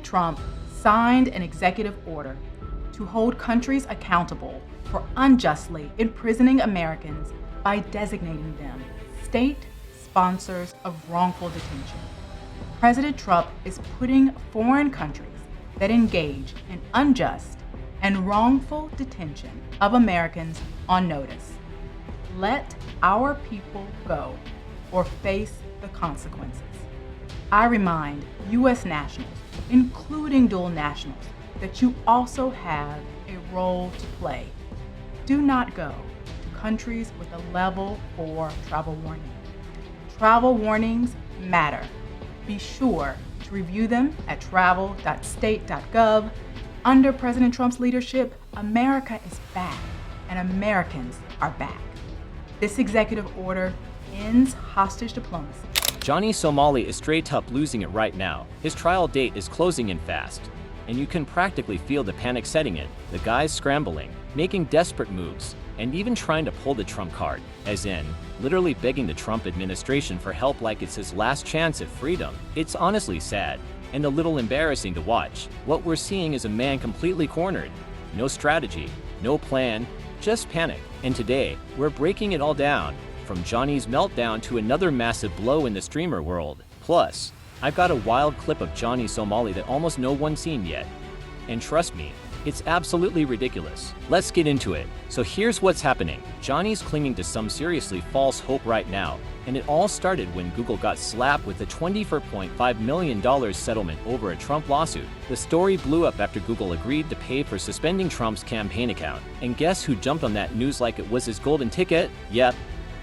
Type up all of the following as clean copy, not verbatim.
Trump signed an executive order to hold countries accountable for unjustly imprisoning Americans by designating them state sponsors of wrongful detention. President Trump is putting foreign countries that engage in unjust and wrongful detention of Americans on notice. Let our people go or face the consequences. I remind U.S. nationals, including dual nationals, that you also have a role to play. Do not go to countries with a level 4 travel warning. Travel warnings matter. Be sure to review them at travel.state.gov. Under President Trump's leadership, America is back and Americans are back. This executive order ends hostage diplomacy. Johnny Somali is straight up losing it right now. His trial date is closing in fast, and you can practically feel the panic setting in. The guy's scrambling, making desperate moves, and even trying to pull the Trump card, as in, literally begging the Trump administration for help like it's his last chance at freedom. It's honestly sad, and a little embarrassing to watch. What we're seeing is a man completely cornered. No strategy, no plan, just panic. And today, we're breaking it all down, from Johnny's meltdown to another massive blow in the streamer world. Plus, I've got a wild clip of Johnny Somali that almost no one's seen yet. And trust me, it's absolutely ridiculous. Let's get into it. So here's what's happening. Johnny's clinging to some seriously false hope right now, and it all started when Google got slapped with a $24.5 million settlement over a Trump lawsuit. The story blew up after Google agreed to pay for suspending Trump's campaign account. And guess who jumped on that news like it was his golden ticket? Yep,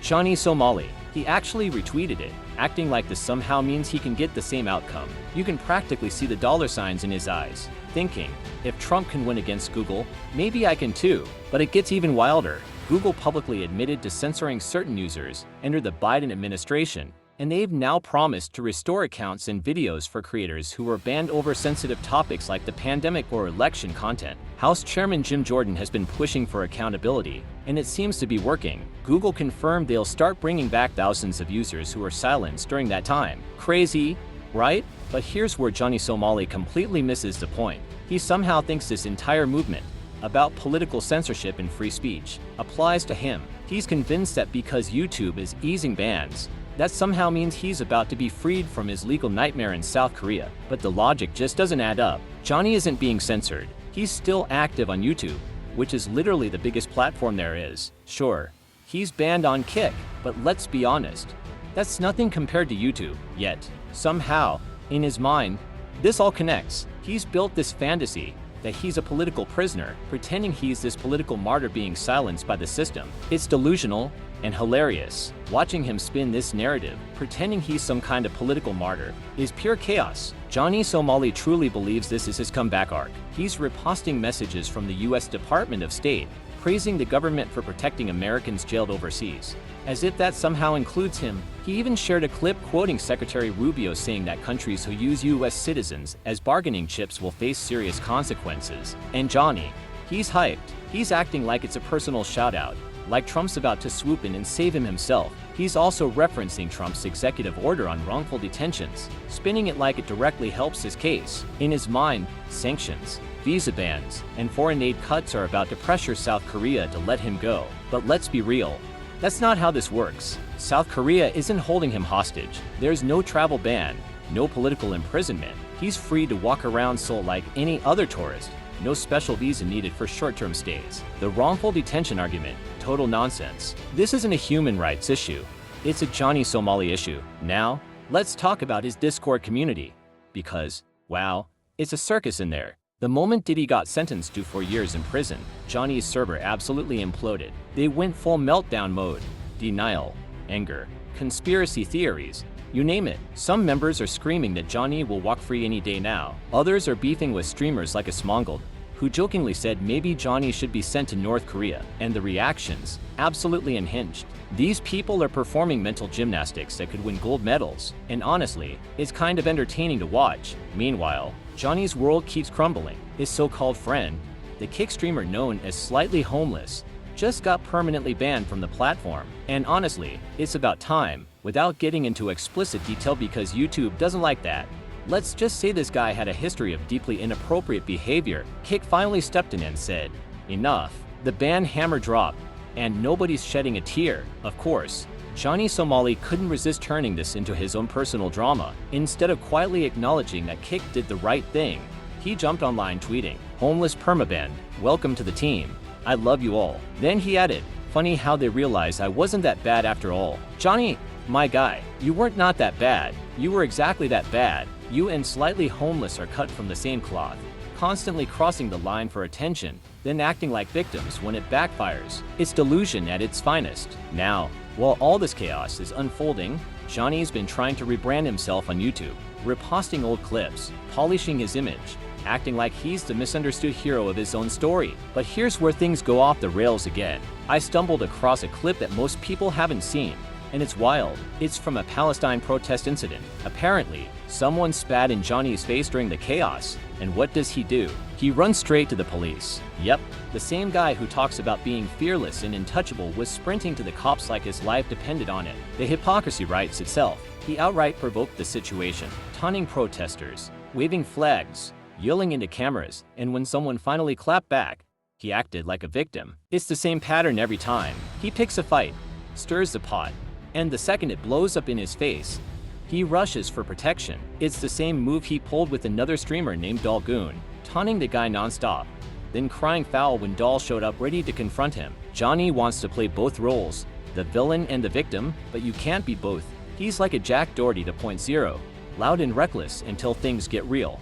Johnny Somali. He actually retweeted it, acting like this somehow means he can get the same outcome. You can practically see the dollar signs in his eyes, thinking, if Trump can win against Google, maybe I can too. But it gets even wilder. Google publicly admitted to censoring certain users under the Biden administration, and they've now promised to restore accounts and videos for creators who were banned over sensitive topics like the pandemic or election content. House Chairman Jim Jordan has been pushing for accountability, and it seems to be working. Google confirmed they'll start bringing back thousands of users who were silenced during that time. Crazy, right? But here's where Johnny Somali completely misses the point. He somehow thinks this entire movement about political censorship and free speech applies to him. He's convinced that because YouTube is easing bans, that somehow means he's about to be freed from his legal nightmare in South Korea. But the logic just doesn't add up. Johnny isn't being censored. He's still active on YouTube, which is literally the biggest platform there is. Sure, he's banned on Kick, but let's be honest, that's nothing compared to YouTube. Yet, somehow, in his mind, this all connects. He's built this fantasy that he's a political prisoner, pretending he's this political martyr being silenced by the system. It's delusional and hilarious. Watching him spin this narrative, pretending he's some kind of political martyr, is pure chaos. Johnny Somali truly believes this is his comeback arc. He's reposting messages from the US Department of State, praising the government for protecting Americans jailed overseas. As if that somehow includes him, he even shared a clip quoting Secretary Rubio saying that countries who use US citizens as bargaining chips will face serious consequences. And Johnny, he's hyped. He's acting like it's a personal shout-out, like Trump's about to swoop in and save him himself. He's also referencing Trump's executive order on wrongful detentions, spinning it like it directly helps his case. In his mind, sanctions, visa bans, and foreign aid cuts are about to pressure South Korea to let him go. But let's be real, that's not how this works. South Korea isn't holding him hostage. There's no travel ban, no political imprisonment. He's free to walk around Seoul like any other tourist. No special visa needed for short-term stays. The wrongful detention argument, total nonsense. This isn't a human rights issue. It's a Johnny Somali issue. Now, let's talk about his Discord community. Because, wow, it's a circus in there. The moment Diddy got sentenced to 4 years in prison, Johnny's server absolutely imploded. They went full meltdown mode. Denial, anger, conspiracy theories, you name it. Some members are screaming that Johnny will walk free any day now. Others are beefing with streamers like Asmongold, who jokingly said maybe Johnny should be sent to North Korea. And the reactions, absolutely unhinged. These people are performing mental gymnastics that could win gold medals. And honestly, it's kind of entertaining to watch. Meanwhile, Johnny's world keeps crumbling. His so-called friend, the Kick streamer known as Slightly Homeless, just got permanently banned from the platform. And honestly, it's about time, without getting into explicit detail because YouTube doesn't like that. Let's just say this guy had a history of deeply inappropriate behavior. Kick finally stepped in and said, "Enough." The band hammer dropped, and nobody's shedding a tear. Of course, Johnny Somali couldn't resist turning this into his own personal drama. Instead of quietly acknowledging that Kick did the right thing, he jumped online tweeting, "Homeless permaband, welcome to the team. I love you all." Then he added, "Funny how they realized I wasn't that bad after all. Johnny, my guy, you weren't not that bad. You were exactly that bad. You and slightly homeless are cut from the same cloth, constantly crossing the line for attention, then acting like victims when it backfires. It's delusion at its finest." Now, while all this chaos is unfolding, Johnny's been trying to rebrand himself on YouTube, reposting old clips, polishing his image, acting like he's the misunderstood hero of his own story. But here's where things go off the rails again. I stumbled across a clip that most people haven't seen, and it's wild. It's from a Palestine protest incident. Apparently, someone spat in Johnny's face during the chaos, and what does he do? He runs straight to the police. Yep, the same guy who talks about being fearless and untouchable was sprinting to the cops like his life depended on it. The hypocrisy writes itself. He outright provoked the situation, taunting protesters, waving flags, yelling into cameras, and when someone finally clapped back, he acted like a victim. It's the same pattern every time. He picks a fight, stirs the pot, and the second it blows up in his face, he rushes for protection. It's the same move he pulled with another streamer named Dalgoon, taunting the guy nonstop, then crying foul when Dahl showed up ready to confront him. Johnny wants to play both roles, the villain and the victim, but you can't be both. He's like a Jack Doherty 2.0, loud and reckless until things get real.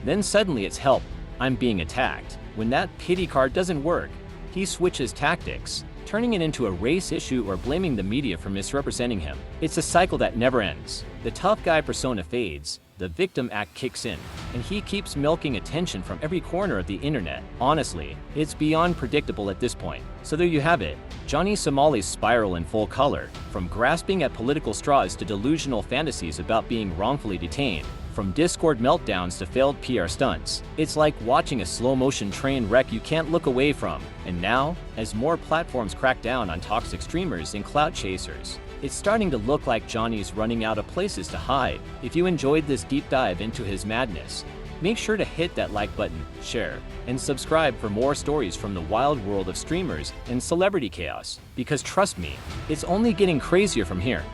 Then suddenly it's help, I'm being attacked. When that pity card doesn't work, he switches tactics, turning it into a race issue or blaming the media for misrepresenting him. It's a cycle that never ends. The tough guy persona fades, the victim act kicks in, and he keeps milking attention from every corner of the internet. Honestly, it's beyond predictable at this point. So there you have it, Johnny Somali's spiral in full color, from grasping at political straws to delusional fantasies about being wrongfully detained, from Discord meltdowns to failed PR stunts. It's like watching a slow-motion train wreck you can't look away from. And now, as more platforms crack down on toxic streamers and clout chasers, it's starting to look like Johnny's running out of places to hide. If you enjoyed this deep dive into his madness, make sure to hit that like button, share, and subscribe for more stories from the wild world of streamers and celebrity chaos. Because trust me, it's only getting crazier from here.